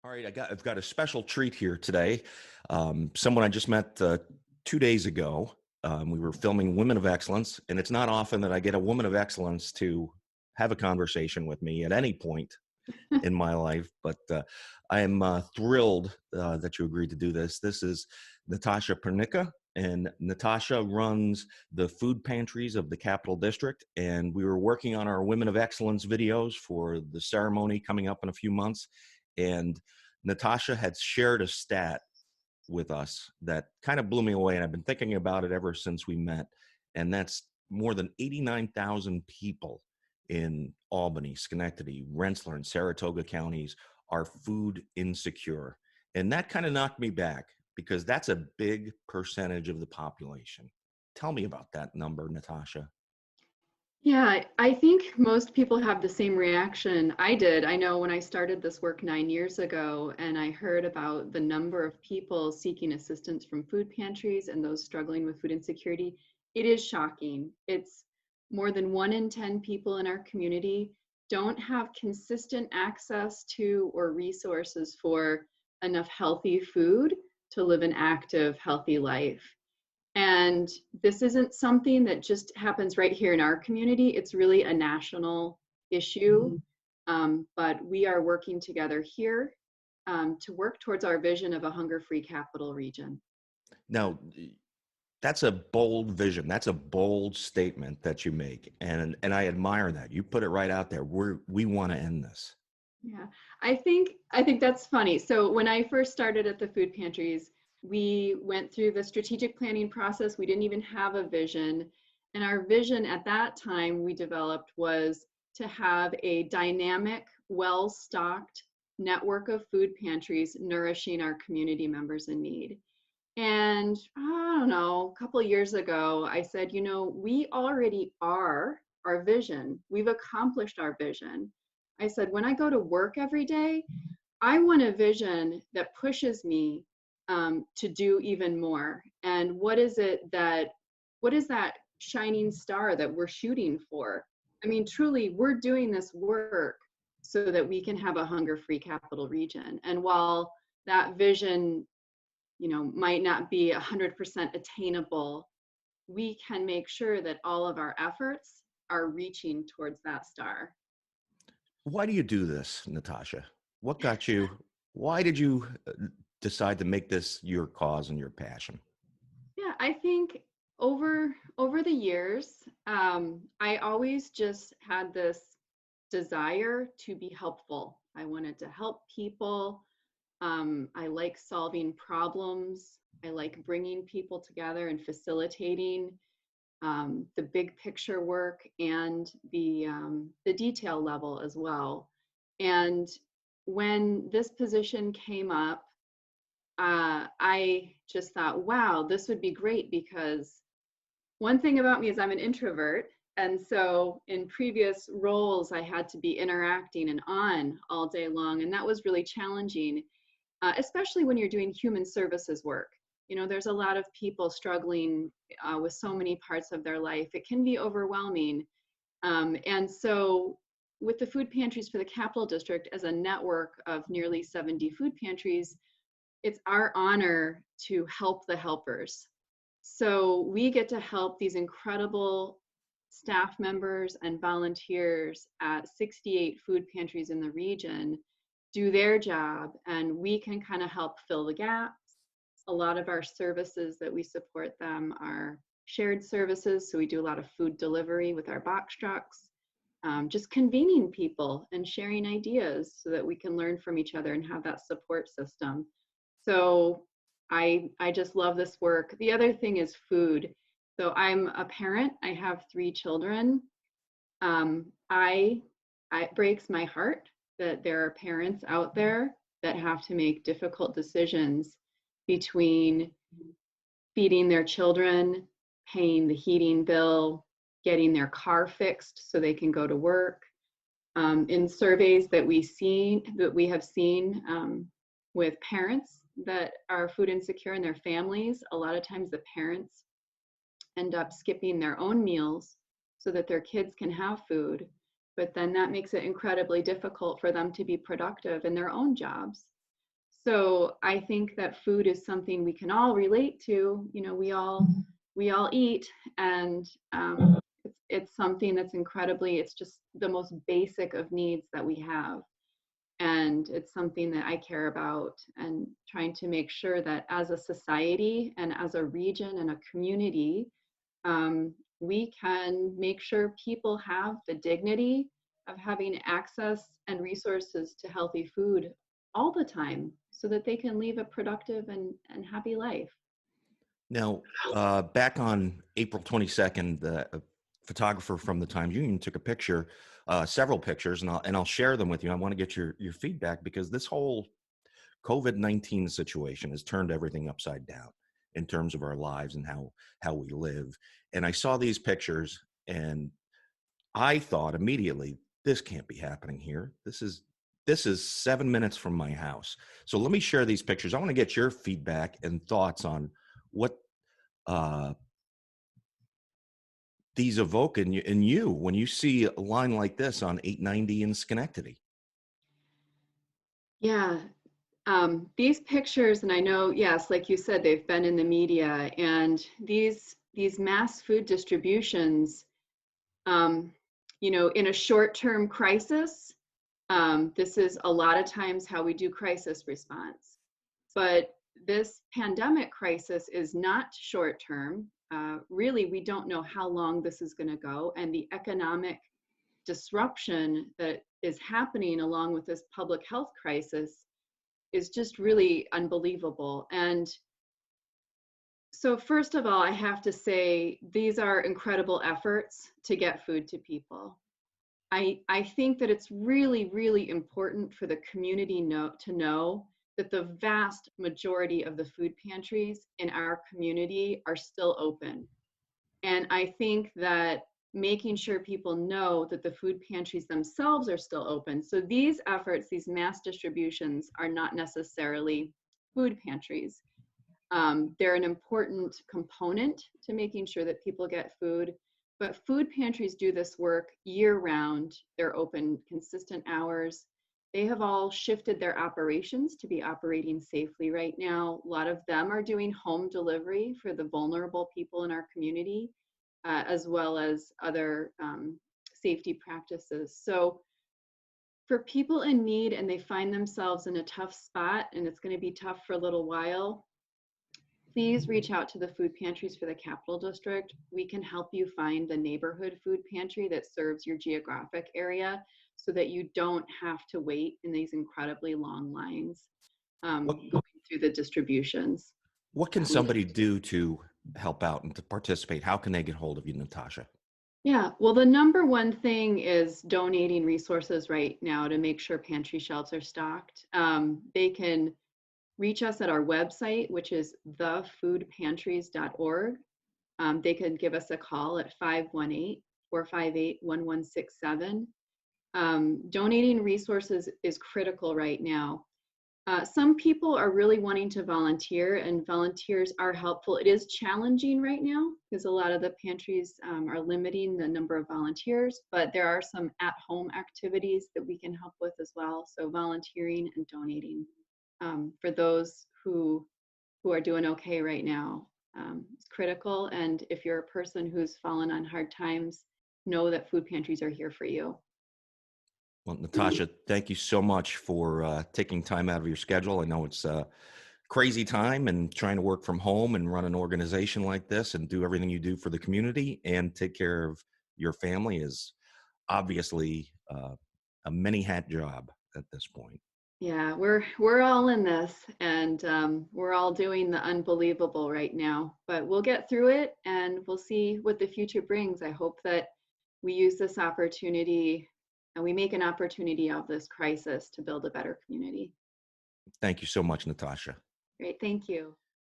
All right, I've got a special treat here today. Someone I just met 2 days ago. We were filming Women of Excellence, and it's not often that I get a woman of excellence to have a conversation with me at any point in my life. But I am thrilled that you agreed to do this. This is Natasha Pernicka, and Natasha runs the food pantries of the Capital District. And we were working on our Women of Excellence videos for the ceremony coming up in a few months. And Natasha had shared a stat with us that kind of blew me away, and I've been thinking about it ever since we met. And that's more than 89,000 people in Albany, Schenectady, Rensselaer, and Saratoga counties are food insecure. And that kind of knocked me back because that's a big percentage of the population. Tell me about that number, Natasha. Yeah, I think most people have the same reaction I did. I know when I started this work 9 years ago and I heard about the number of people seeking assistance from food pantries and those struggling with food insecurity, it is shocking. It's more than 1 in 10 people in our community don't have consistent access to or resources for enough healthy food to live an active, healthy life. And this isn't something that just happens right here in our community. It's really a national issue. But we are working together here to work towards our vision of a hunger-free capital region. Now, that's a bold vision. That's a bold statement that you make. And I admire that. You put it right out there. We want to end this. Yeah, I think that's funny. So when I first started at the food pantries, we went through the strategic planning process. We didn't even have a vision. And our vision at that time we developed was to have a dynamic, well-stocked network of food pantries nourishing our community members in need. And I don't know, a couple of years ago, I said, we already are our vision. We've accomplished our vision. I said, when I go to work every day, I want a vision that pushes me to do even more. And what is that shining star that we're shooting for? I mean, truly, we're doing this work so that we can have a hunger-free capital region. And while that vision, might not be 100% attainable, we can make sure that all of our efforts are reaching towards that star. Why do you do this, Natasha? What got you? Why did you decide to make this your cause and your passion? Yeah, I think over the years, I always just had this desire to be helpful. I wanted to help people. I like solving problems. I like bringing people together and facilitating the big picture work and the detail level as well. And when this position came up, I just thought, wow, this would be great because one thing about me is I'm an introvert. And so in previous roles, I had to be interacting and on all day long. And that was really challenging, especially when you're doing human services work. There's a lot of people struggling with so many parts of their life. It can be overwhelming. And so with the food pantries for the Capital District as a network of nearly 70 food pantries, it's our honor to help the helpers. So we get to help these incredible staff members and volunteers at 68 food pantries in the region do their job, and we can kind of help fill the gaps. A lot of our services that we support them are shared services, so we do a lot of food delivery with our box trucks, just convening people and sharing ideas so that we can learn from each other and have that support system. So I just love this work. The other thing is food. So I'm a parent. I have 3 children. It breaks my heart that there are parents out there that have to make difficult decisions between feeding their children, paying the heating bill, getting their car fixed so they can go to work. In surveys that we have seen with parents that are food insecure and their families, a lot of times the parents end up skipping their own meals so that their kids can have food, but then that makes it incredibly difficult for them to be productive in their own jobs. So I think that food is something we can all relate to. You know, we all eat, and it's something that's incredibly. It's just the most basic of needs that we have, and it's something that I care about, and trying to make sure that as a society and as a region and a community, we can make sure people have the dignity of having access and resources to healthy food all the time so that they can live a productive and happy life. Now, back on April 22nd, the photographer from the Times Union took a picture, several pictures, and I'll share them with you. I want to get your feedback because this whole COVID-19 situation has turned everything upside down in terms of our lives and how we live. And I saw these pictures, and I thought immediately, this can't be happening here. This is 7 minutes from my house. So let me share these pictures. I want to get your feedback and thoughts on what uh, these evoke in you when you see a line like this on 890 in Schenectady. Yeah. These pictures, and I know, yes, like you said, they've been in the media, and these mass food distributions, um, in a short-term crisis, this is a lot of times how we do crisis response. But this pandemic crisis is not short term. Really, we don't know how long this is going to go, and the economic disruption that is happening along with this public health crisis is just really unbelievable. And so, first of all, I have to say these are incredible efforts to get food to people. I think that it's really, really important for the community to know that the vast majority of the food pantries in our community are still open. And I think that making sure people know that the food pantries themselves are still open. So these efforts, these mass distributions, are not necessarily food pantries. They're an important component to making sure that people get food, but food pantries do this work year round. They're open consistent hours. They have all shifted their operations to be operating safely right now. A lot of them are doing home delivery for the vulnerable people in our community, as well as other safety practices. So for people in need and they find themselves in a tough spot and it's going to be tough for a little while, please reach out to the food pantries for the Capital District. We can help you find the neighborhood food pantry that serves your geographic area so that you don't have to wait in these incredibly long lines What going through the distributions. what can somebody do to help out and to participate? How can they get hold of you, Natasha? Yeah, well, the number one thing is donating resources right now to make sure pantry shelves are stocked. They can reach us at our website, which is thefoodpantries.org. They can give us a call at 518-458-1167. Donating resources is critical right now. Some people are really wanting to volunteer, and volunteers are helpful. It is challenging right now because a lot of the pantries are limiting the number of volunteers, but there are some at-home activities that we can help with as well. So volunteering and donating for those who are doing okay right now is critical. And if you're a person who's fallen on hard times, know that food pantries are here for you. Well, Natasha, thank you so much for taking time out of your schedule. I know it's a crazy time and trying to work from home and run an organization like this and do everything you do for the community and take care of your family is obviously a many hat job at this point. Yeah, we're all in this, and we're all doing the unbelievable right now. But we'll get through it, and we'll see what the future brings. I hope that we use this opportunity and we make an opportunity of this crisis to build a better community. Thank you so much, Natasha. Great, thank you.